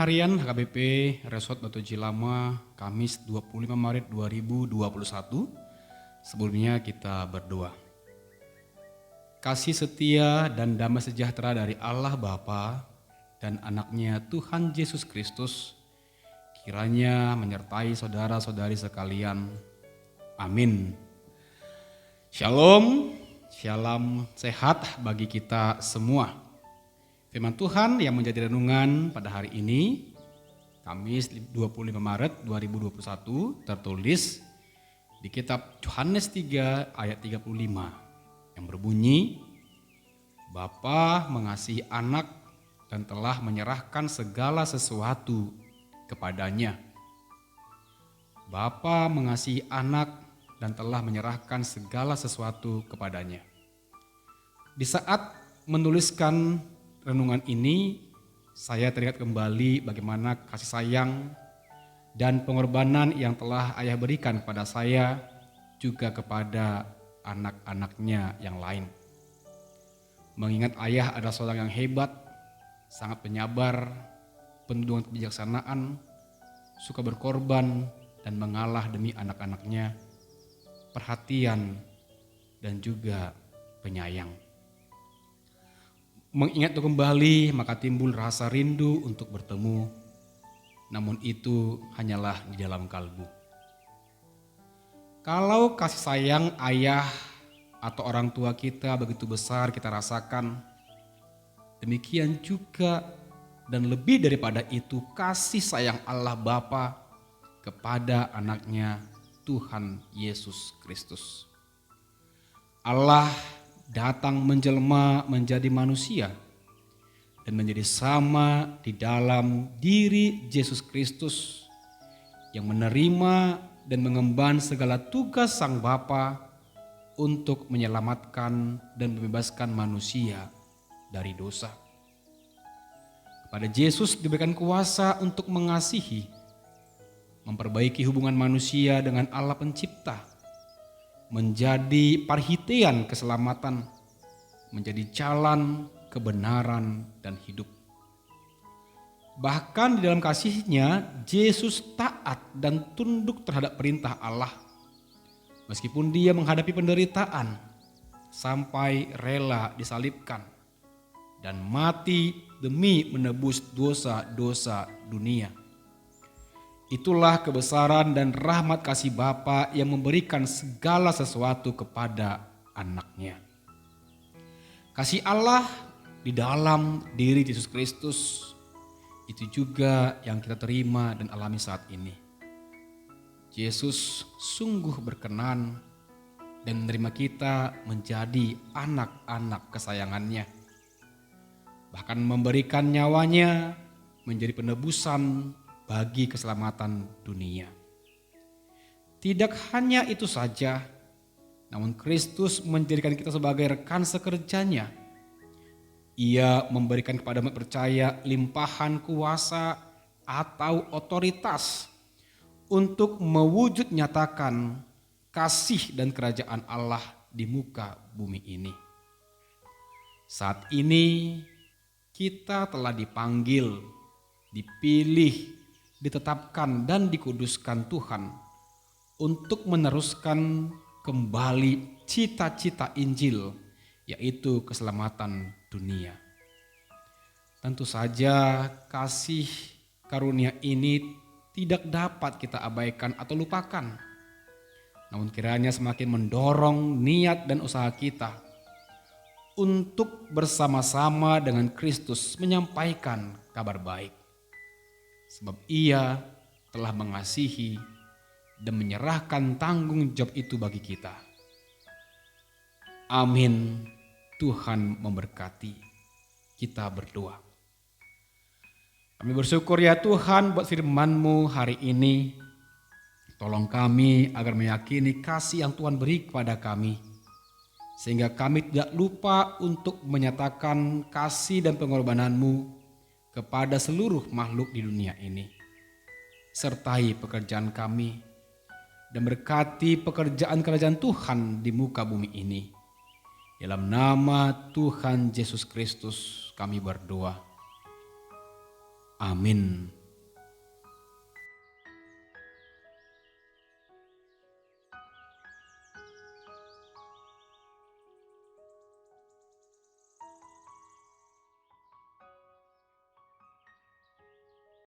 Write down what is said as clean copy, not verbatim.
Harian HKBP Resort Batu Cilama, Kamis 25 Maret 2021. Sebelumnya kita berdoa. Kasih setia dan damai sejahtera dari Allah Bapa dan anaknya Tuhan Yesus Kristus kiranya menyertai saudara-saudari sekalian. Amin. Shalom, shalom sehat bagi kita semua. Firman Tuhan yang menjadi renungan pada hari ini, Kamis 25 Maret 2021, tertulis di kitab Yohanes 3 ayat 35 yang berbunyi, Bapa mengasihi anak dan telah menyerahkan segala sesuatu kepadanya. Bapa mengasihi anak dan telah menyerahkan segala sesuatu kepadanya. Di saat menuliskan renungan ini, saya teringat kembali bagaimana kasih sayang dan pengorbanan yang telah Ayah berikan kepada saya, juga kepada anak-anaknya yang lain. Mengingat Ayah adalah seorang yang hebat, sangat penyabar, penuh dengan kebijaksanaan, suka berkorban dan mengalah demi anak-anaknya, perhatian dan juga penyayang. Mengingat itu kembali, maka timbul rasa rindu untuk bertemu, namun itu hanyalah di dalam kalbu. Kalau kasih sayang ayah atau orang tua kita begitu besar kita rasakan, demikian juga dan lebih daripada itu kasih sayang Allah Bapa kepada anaknya Tuhan Yesus Kristus. Allah datang menjelma menjadi manusia dan menjadi sama di dalam diri Yesus Kristus yang menerima dan mengemban segala tugas Sang Bapa untuk menyelamatkan dan membebaskan manusia dari dosa. Kepada Yesus diberikan kuasa untuk mengasihi, memperbaiki hubungan manusia dengan Allah Pencipta, menjadi parhitean keselamatan, menjadi jalan kebenaran dan hidup. Bahkan di dalam kasih-Nya, Yesus taat dan tunduk terhadap perintah Allah, meskipun Dia menghadapi penderitaan sampai rela disalibkan dan mati demi menebus dosa-dosa dunia. Itulah kebesaran dan rahmat kasih Bapa yang memberikan segala sesuatu kepada anaknya. Kasih Allah di dalam diri Yesus Kristus, itu juga yang kita terima dan alami saat ini. Yesus sungguh berkenan dan menerima kita menjadi anak-anak kesayangannya. Bahkan memberikan nyawanya menjadi penebusan bagi keselamatan dunia. Tidak hanya itu saja, namun Kristus menjadikan kita sebagai rekan sekerjanya. Ia memberikan kepada umat percaya limpahan kuasa atau otoritas untuk mewujud nyatakan kasih dan kerajaan Allah di muka bumi ini. Saat ini kita telah dipanggil, dipilih, ditetapkan dan dikuduskan Tuhan untuk meneruskan kembali cita-cita Injil, yaitu keselamatan dunia. Tentu saja kasih karunia ini tidak dapat kita abaikan atau lupakan. Namun kiranya semakin mendorong niat dan usaha kita untuk bersama-sama dengan Kristus menyampaikan kabar baik. Sebab Ia telah mengasihi dan menyerahkan tanggung jawab itu bagi kita. Amin. Tuhan memberkati. Kita berdoa. Kami bersyukur ya Tuhan buat firman-Mu hari ini. Tolong kami agar meyakini kasih yang Tuhan beri kepada kami, sehingga kami tidak lupa untuk menyatakan kasih dan pengorbanan-Mu kepada seluruh makhluk di dunia ini. Sertai pekerjaan kami dan berkati pekerjaan kerajaan Tuhan di muka bumi ini. Dalam nama Tuhan Yesus Kristus kami berdoa. Amin.